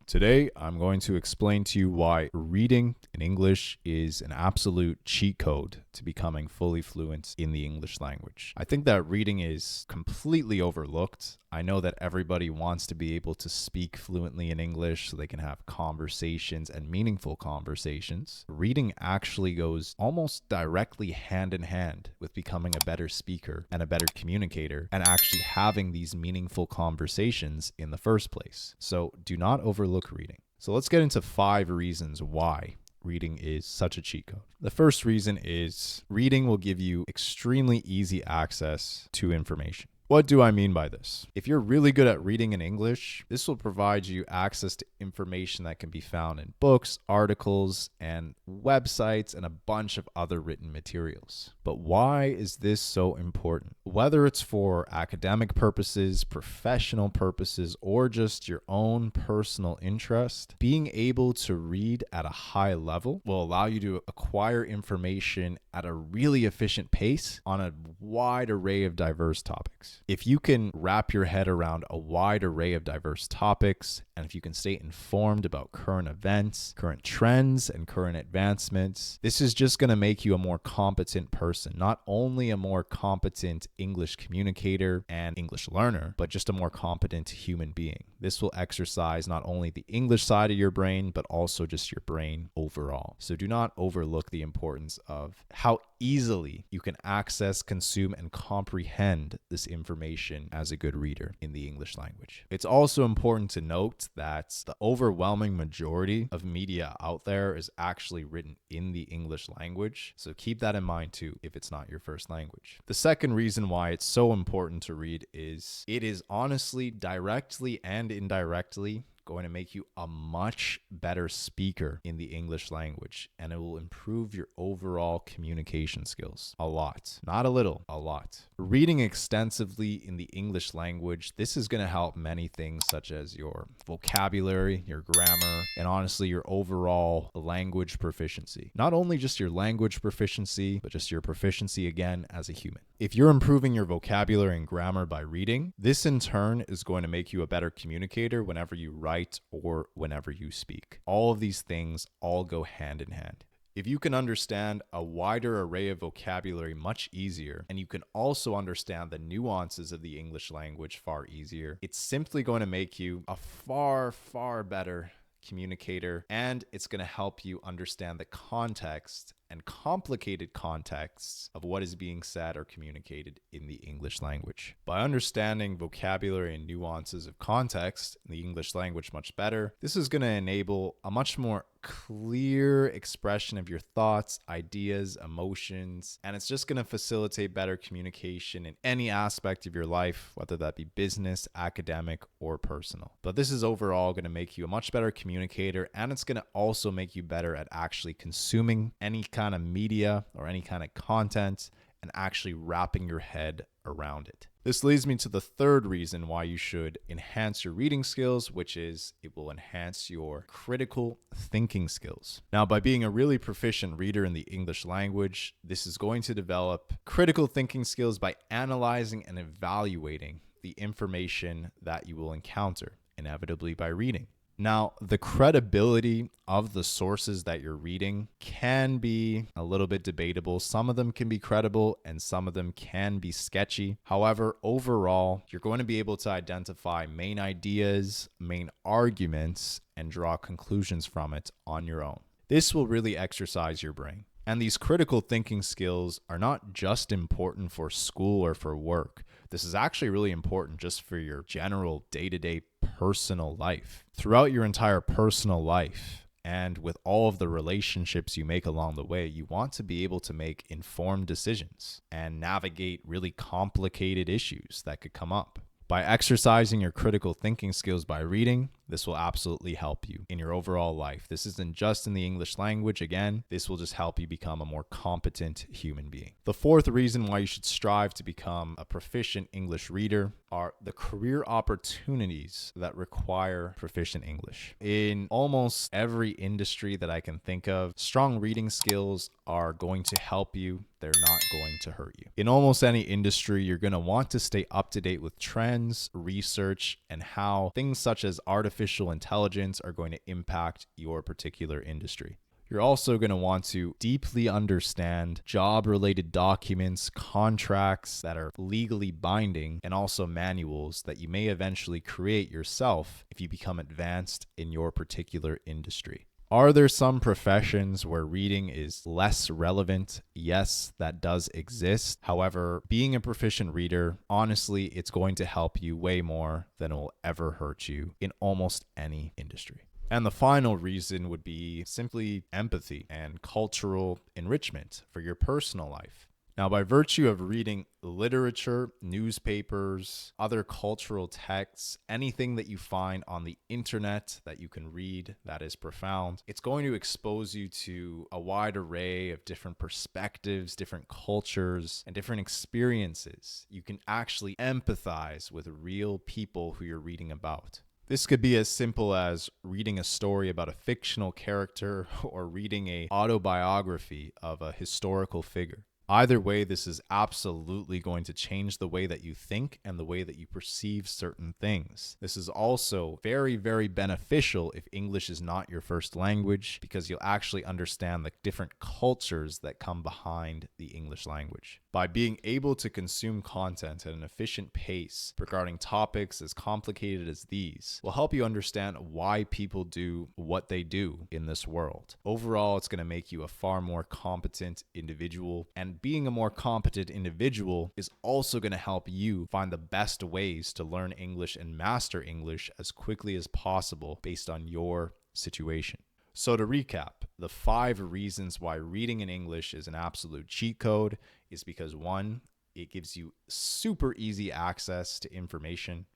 Today, I'm going to explain to you why reading in English is an absolute cheat code to becoming fully fluent in the English language. I think that reading is completely overlooked. I know that everybody wants to be able to speak fluently in English so they can have conversations and meaningful conversations. Reading actually goes almost directly hand in hand with becoming a better speaker and a better communicator and actually having these meaningful conversations in the first place. So do not overlook reading. So let's get into 5 reasons why reading is such a cheat code. The first reason is reading will give you extremely easy access to information. What do I mean by this? If you're really good at reading in English, this will provide you access to information that can be found in books, articles, and websites, and a bunch of other written materials. But why is this so important? Whether it's for academic purposes, professional purposes, or just your own personal interest, being able to read at a high level will allow you to acquire information at a really efficient pace on a wide array of diverse topics. If you can wrap your head around a wide array of diverse topics, and if you can stay informed about current events, current trends, and current advancements, this is just going to make you a more competent person. Not only a more competent English communicator and English learner, but just a more competent human being. This will exercise not only the English side of your brain, but also just your brain overall. So do not overlook the importance of how easily you can access, consume, and comprehend this information as a good reader in the English language. It's also important to note that the overwhelming majority of media out there is actually written in the English language. So keep that in mind too if it's not your first language. The second reason why it's so important to read is it is honestly directly and indirectly going to make you a much better speaker in the English language, and it will improve your overall communication skills a lot. Not a little, a lot. Reading extensively in the English language, this is going to help many things such as your vocabulary, your grammar, and honestly your overall language proficiency. Not only just your language proficiency, but just your proficiency again as a human. If you're improving your vocabulary and grammar by reading, this in turn is going to make you a better communicator whenever you write or whenever you speak. All of these things all go hand in hand. If you can understand a wider array of vocabulary much easier, and you can also understand the nuances of the English language far easier, it's simply going to make you a far, far better communicator, and it's going to help you understand the context and complicated contexts of what is being said or communicated in the English language. By understanding vocabulary and nuances of context in the English language much better, this is going to enable a much more clear expression of your thoughts, ideas, emotions, and it's just going to facilitate better communication in any aspect of your life, whether that be business, academic, or personal. But this is overall going to make you a much better communicator, and it's going to also make you better at actually consuming any kind of media or any kind of content and actually wrapping your head around it. This leads me to the third reason why you should enhance your reading skills, which is it will enhance your critical thinking skills. Now, by being a really proficient reader in the English language, this is going to develop critical thinking skills by analyzing and evaluating the information that you will encounter, inevitably by reading. Now, the credibility of the sources that you're reading can be a little bit debatable. Some of them can be credible and some of them can be sketchy. However, overall, you're going to be able to identify main ideas, main arguments, and draw conclusions from it on your own. This will really exercise your brain. And these critical thinking skills are not just important for school or for work. This is actually really important just for your general day-to-day personal life. Throughout your entire personal life, and with all of the relationships you make along the way, you want to be able to make informed decisions and navigate really complicated issues that could come up. By exercising your critical thinking skills by reading, this will absolutely help you in your overall life. This isn't just in the English language. Again, this will just help you become a more competent human being. The fourth reason why you should strive to become a proficient English reader are the career opportunities that require proficient English. In almost every industry that I can think of, strong reading skills are going to help you. They're not going to hurt you. In almost any industry, you're going to want to stay up to date with trends, research, and how things such as artificial artificial intelligence are going to impact your particular industry. You're also going to want to deeply understand job-related documents, contracts that are legally binding, and also manuals that you may eventually create yourself if you become advanced in your particular industry. Are there some professions where reading is less relevant? Yes, that does exist. However, being a proficient reader, honestly, it's going to help you way more than it will ever hurt you in almost any industry. And the final reason would be simply empathy and cultural enrichment for your personal life. Now, by virtue of reading literature, newspapers, other cultural texts, anything that you find on the internet that you can read that is profound, it's going to expose you to a wide array of different perspectives, different cultures, and different experiences. You can actually empathize with real people who you're reading about. This could be as simple as reading a story about a fictional character or reading an autobiography of a historical figure. Either way, this is absolutely going to change the way that you think and the way that you perceive certain things. This is also very, very beneficial if English is not your first language, because you'll actually understand the different cultures that come behind the English language. By being able to consume content at an efficient pace regarding topics as complicated as these will help you understand why people do what they do in this world. Overall, it's going to make you a far more competent individual, and being a more competent individual is also going to help you find the best ways to learn English and master English as quickly as possible based on your situation. So to recap, the 5 reasons why reading in English is an absolute cheat code is because 1, it gives you super easy access to information.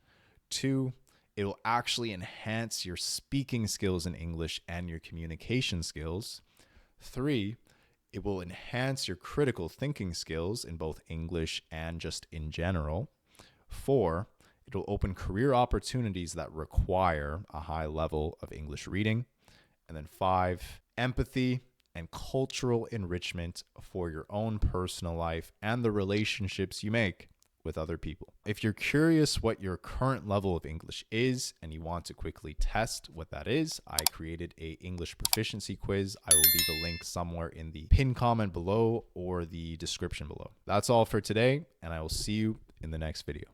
2, it will actually enhance your speaking skills in English and your communication skills. 3, it will enhance your critical thinking skills in both English and just in general. 4, it will open career opportunities that require a high level of English reading. And then 5, empathy and cultural enrichment for your own personal life and the relationships you make with other people. If you're curious what your current level of English is and you want to quickly test what that is, I created an English proficiency quiz. I will leave a link somewhere in the pinned comment below or the description below. That's all for today, and I will see you in the next video.